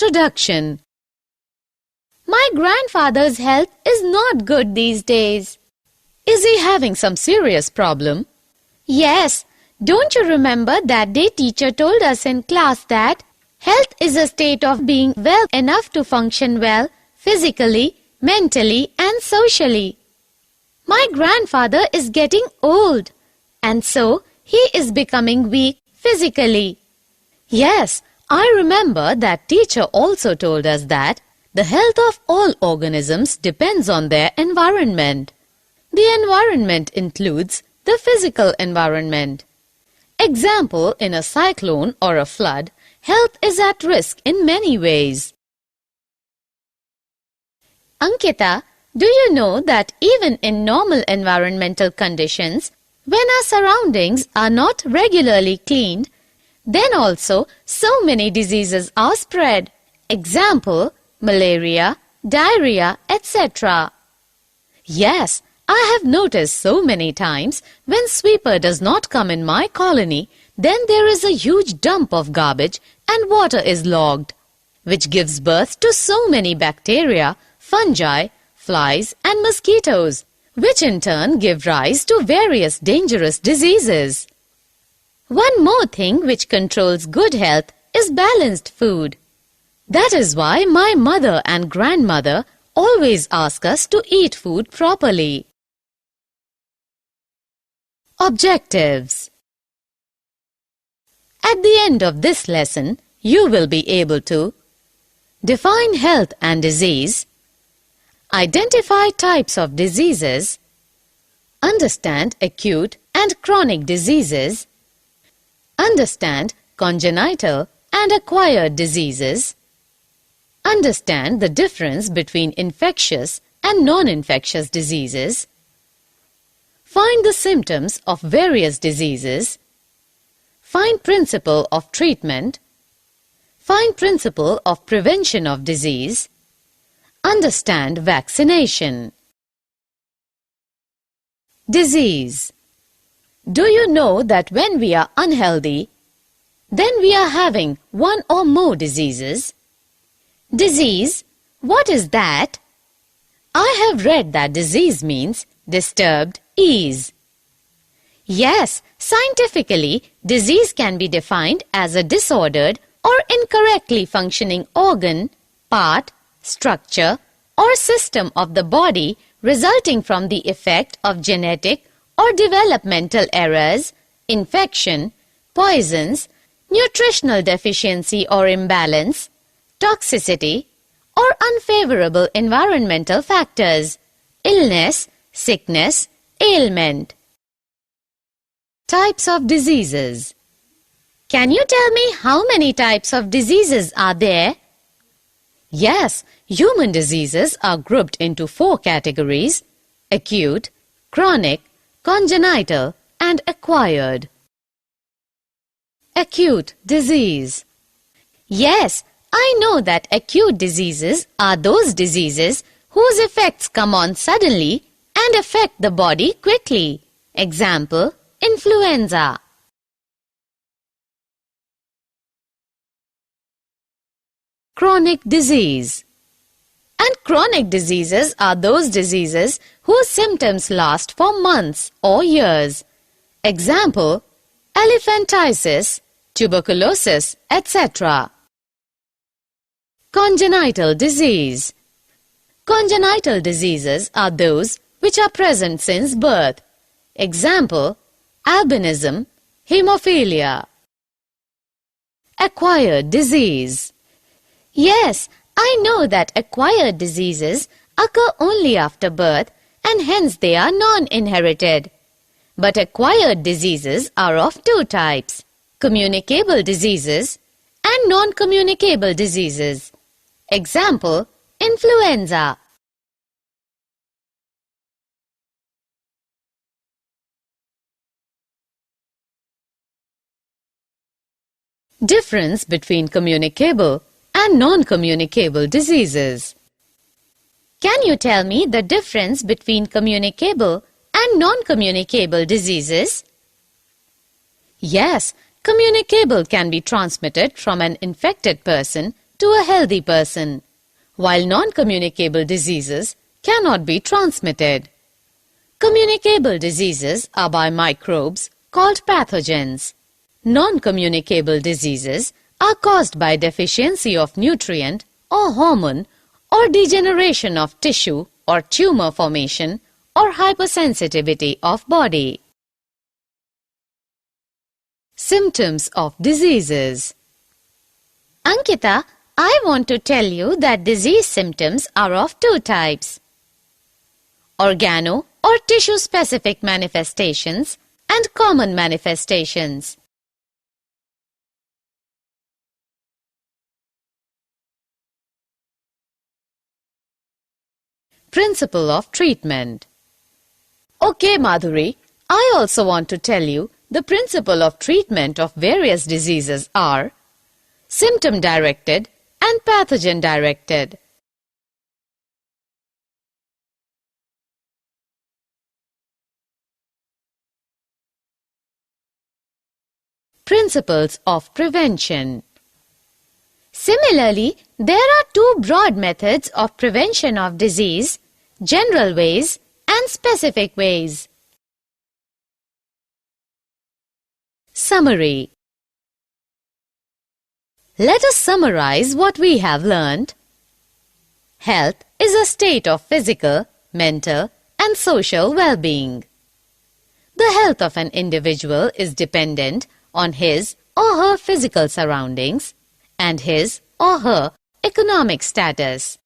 Introduction. My grandfather's health is not good these days. Is he having some serious problem? Yes. Don't you remember that day teacher told us in class that health is a state of being well enough to function well physically, mentally and socially. My grandfather is getting old and so he is becoming weak physically. Yes, I remember that teacher also told us that the health of all organisms depends on their environment. The environment includes the physical environment. Example, in a cyclone or a flood, health is at risk in many ways. Ankita, do you know that even in normal environmental conditions, when our surroundings are not regularly cleaned, then also so many diseases are spread. Example, malaria, diarrhea, etc. Yes, I have noticed so many times when sweeper does not come in my colony, then there is a huge dump of garbage and water is logged, which gives birth to so many bacteria, fungi, flies and mosquitoes, which in turn give rise to various dangerous diseases. One more thing which controls good health is balanced food. That is why my mother and grandmother always ask us to eat food properly. Objectives. At the end of this lesson, you will be able to define health and disease, identify types of diseases, understand acute and chronic diseases, understand congenital and acquired diseases, understand the difference between infectious and non-infectious diseases, find the symptoms of various diseases, find principle of treatment, find principle of prevention of disease, understand vaccination. Disease. Do you know that when we are unhealthy, then we are having one or more diseases? Disease, what is that? I have read that disease means disturbed ease. Yes, scientifically, disease can be defined as a disordered or incorrectly functioning organ, part, structure, or system of the body resulting from the effect of genetic or developmental errors, infection, poisons, nutritional deficiency or imbalance, toxicity, or unfavorable environmental factors, illness, sickness, ailment. Types of diseases. Can you tell me how many types of diseases are there? Yes, human diseases are grouped into 4 categories: acute, chronic, congenital, and acquired. Acute disease. Yes, I know that acute diseases are those diseases whose effects come on suddenly and affect the body quickly. Example, influenza. Chronic disease. And chronic diseases are those diseases whose symptoms last for months or years. Example, elephantiasis, tuberculosis, etc. Congenital disease. Congenital diseases are those which are present since birth. Example, albinism, hemophilia. Acquired disease. Yes, I know that acquired diseases occur only after birth and hence they are non-inherited. But acquired diseases are of 2 types: communicable diseases and non-communicable diseases. Example, influenza. Difference between communicable and non-communicable diseases. Can you tell me the difference between communicable and non-communicable diseases? Yes, communicable can be transmitted from an infected person to a healthy person, while non-communicable diseases cannot be transmitted. Communicable diseases are by microbes called pathogens. Non-communicable diseases are caused by deficiency of nutrient or hormone or degeneration of tissue or tumor formation or hypersensitivity of body. Symptoms of diseases. Ankita, I want to tell you that disease symptoms are of two types: organo or tissue-specific manifestations and common manifestations. Principle of treatment. Okay, Madhuri, I also want to tell you the principle of treatment of various diseases are symptom-directed and pathogen-directed. Principles of prevention. Similarly, there are two broad methods of prevention of disease: general ways and specific ways. Summary. Let us summarize what we have learned. Health is a state of physical, mental, and social well-being. The health of an individual is dependent on his or her physical surroundings and his or her economic status.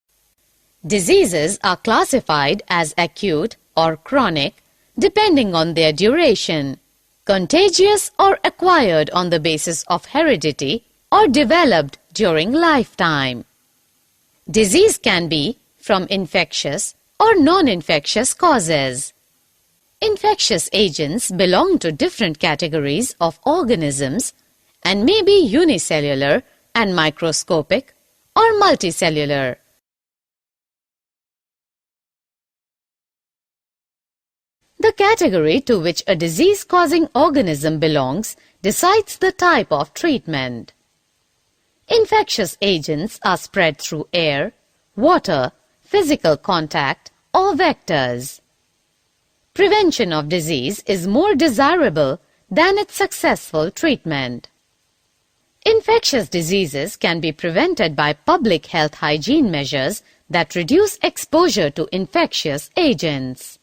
Diseases are classified as acute or chronic depending on their duration, contagious or acquired on the basis of heredity, or developed during lifetime. Disease can be from infectious or non-infectious causes. Infectious agents belong to different categories of organisms and may be unicellular and microscopic or multicellular. The category to which a disease-causing organism belongs decides the type of treatment. Infectious agents are spread through air, water, physical contact, or vectors. Prevention of disease is more desirable than its successful treatment. Infectious diseases can be prevented by public health hygiene measures that reduce exposure to infectious agents.